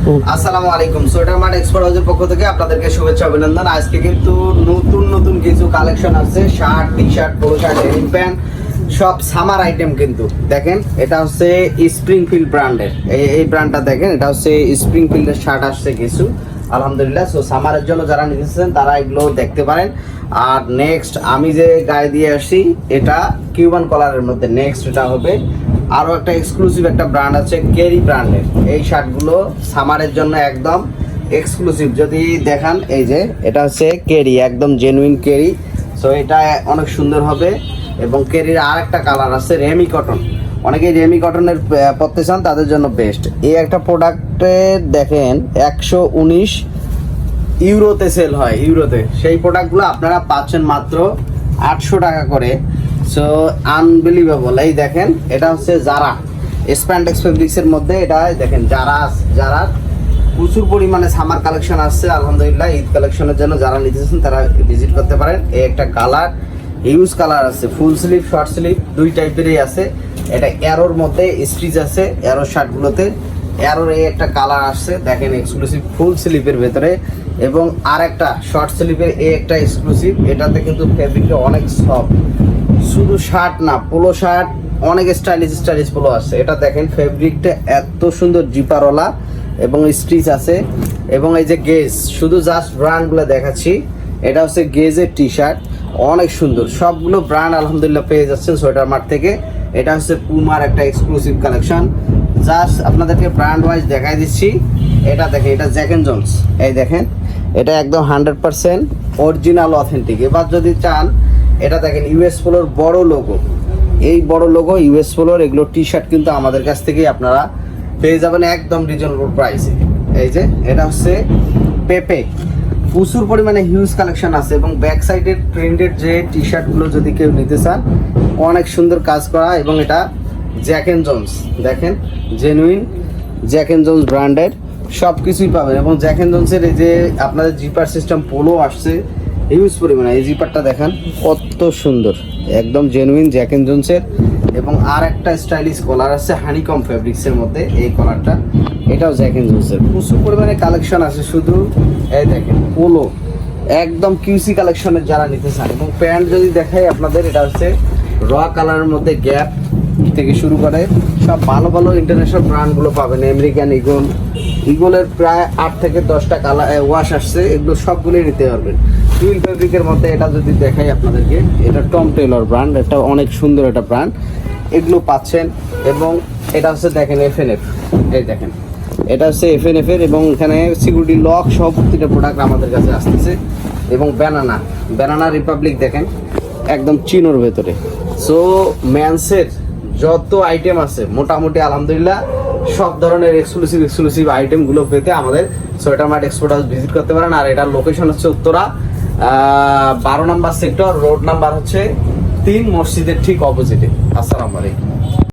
আসসালামু আলাইকুম। Sweater mart export হাউসের পক্ষ থেকে আপনাদেরকে শুভেচ্ছা অভিনন্দন। আজকে কিন্তু নতুন নতুন কিছু কালেকশন আছে, shirt, T shirt, polo shirt, denim pant, সব সামার আইটেম। কিন্তু দেখেন, এটা হচ্ছে স্প্রিংফিল্ড ব্র্যান্ডের, এই ব্র্যান্ডটা দেখেন, এটা হচ্ছে স্প্রিংফিল্ডের শার্ট আসছে কিছু, আলহামদুলিল্লাহ। সো সামারের জন্য যারা নিতেছেন তারা এগুলো দেখতে পারেন। আর নেক্সট আমি যে গায়ে দিয়ে আসি, এটা কিউবান কলারের মধ্যে নেক্সট এটা হবে। আরও একটা এক্সক্লুসিভ একটা ব্র্যান্ড আছে কেরি ব্র্যান্ডের, এই শার্টগুলো সামারের জন্য একদম এক্সক্লুসিভ। যদি দেখান, এই যে এটা হচ্ছে কেরি, একদম জেনুইন কেরি। সো এটা অনেক সুন্দর হবে। এবং কেরির আর একটা কালার আছে রেমি কটন, অনেকেই রেমি কটনের পরতে চান, তাদের জন্য বেস্ট। এই একটা প্রোডাক্টের দেখেন 119 ইউরোতে সেল হয়, ইউরোতে। সেই প্রোডাক্টগুলো আপনারা পাচ্ছেন মাত্র 800 টাকা করে। So unbelievable. এই দেখেন, এটা হচ্ছে যারা স্প্যান্ডেক্স ফেব্রিক্সের মধ্যে, এটা দেখেন যারা প্রচুর পরিমাণে সামার কালেকশন আসছে আলহামদুলিল্লাহ। ঈদ কালেকশনের জন্য যারা নিতেছেন তারা ভিজিট করতে পারেন। এই একটা কালার, ইউজ কালার আছে, ফুল স্লিভ শর্ট স্লিভ দুই টাইপেরই আছে। এটা অ্যারোর মধ্যে স্টিচ আছে, অ্যারো শার্টগুলোতে অ্যারোর এই একটা কালার আসছে দেখেন, এক্সক্লুসিভ ফুল স্লিভের ভেতরে। এবং আর একটা শর্ট স্লিভের এই একটা এক্সক্লুসিভ, এটাতে কিন্তু ফেব্রিকটা অনেক সফট। শুধু শার্ট না, পোলো শার্ট, অনেক স্টাইলিশ পোলো আছে। এটা দেখেন ফেব্রিকটা এত সুন্দর, জিপারওয়ালা এবং স্টিচ আছে। এবং এই যে গেজ, শুধু জাস্ট ব্র্যান্ডগুলো দেখাচ্ছি। এটা হচ্ছে গেজের টি শার্ট, অনেক সুন্দর। সবগুলো ব্র্যান্ড আলহামদুলিল্লাহ পেয়ে যাচ্ছেন সোয়েটার মার্ট থেকে। এটা হচ্ছে পুমার একটা এক্সক্লুসিভ কালেকশন, জাস্ট আপনাদেরকে ব্র্যান্ড ওয়াইজ দেখাই দিচ্ছি। এটা দেখেন, এটা জ্যাক এন্ড জোন্স, এই দেখেন, এটা একদম 100% অরিজিনাল অথেন্টিক। এবার যদি চান, এটা দেখেন ইউএস পোলোর বড় লোগো, এই বড় লোগো ইউএস পোলোর এগুলো টি শার্ট কিন্তু আমাদের কাছ থেকেই আপনারা পেয়ে যাবেন একদম রিজনেবল প্রাইসে। এই যে এটা হচ্ছে পেপে, প্রচুর পরিমাণে হিউজ কালেকশন আছে। এবং ব্যাক সাইডের প্রিন্টেড যে টি শার্টগুলো যদি কেউ নিতে চান, অনেক সুন্দর কাজ করা। এবং এটা জ্যাক এন্ড জোন্স, দেখেন জেনুইন জ্যাক এন্ড জোন্স ব্র্যান্ডের সব কিছুই পাবেন। এবং জ্যাক এন্ড জোন্সের এই যে আপনাদের জিপার সিস্টেম পোলো আসছে হিউজ পরিমাণে, এই জিপারটা দেখেন কত সুন্দর, একদম জেনুইন জ্যাক এন্ড জোন্সের। এবং আর একটা স্টাইলিশ কলার আছে হানিকম ফেব্রিক্সের মধ্যে, এই কলারটা, এটাও জ্যাক এন্ড জোন্সের। প্রচুর পরিমাণে কালেকশন আছে। শুধু এই দেখেন পোলো, একদম কিউসি কালেকশনের যারা নিতে চান। এবং প্যান্ট যদি দেখাই আপনাদের, এটা হচ্ছে র কালারের মধ্যে গ্যাপ থেকে শুরু করে সব ভালো ভালো ইন্টারন্যাশনাল ব্র্যান্ডগুলো পাবেন। আমেরিকান ইগলের প্রায় 8 থেকে 10টা কালার ওয়াশ আসছে, এগুলো সবগুলোই নিতে পারবেন। টুইল ফেব্রিকের মধ্যে এটা যদি দেখাই আপনাদেরকে, এটা টম টেলর ব্র্যান্ড, এটা অনেক সুন্দর একটা ব্র্যান্ড, এগুলো পাচ্ছেন। এবং এটা হচ্ছে দেখেন এফএনএফ, এই দেখেন এটা হচ্ছে এফএনএফ এর। এবং এখানে সিকিউরিটি লক সব প্রতিটা প্রোডাক্ট আমাদের কাছে আসতেছে। এবং ব্যানানা রিপাবলিক দেখেন, একদম চিনোর ভেতরে। সো ম্যান্সের যত আইটেম আছে মোটামুটি আলহামদুলিল্লাহ সব ধরনের এক্সক্লুসিভ আইটেমগুলো পেতে আমাদের sweater mart export house visit করতে পারেন। আর এটার লোকেশন হচ্ছে উত্তরা 12 নম্বর সেক্টর, রোড নাম্বার হচ্ছে 3, মসজিদের ঠিক অপোজিটে। আসসালামু আলাইকুম।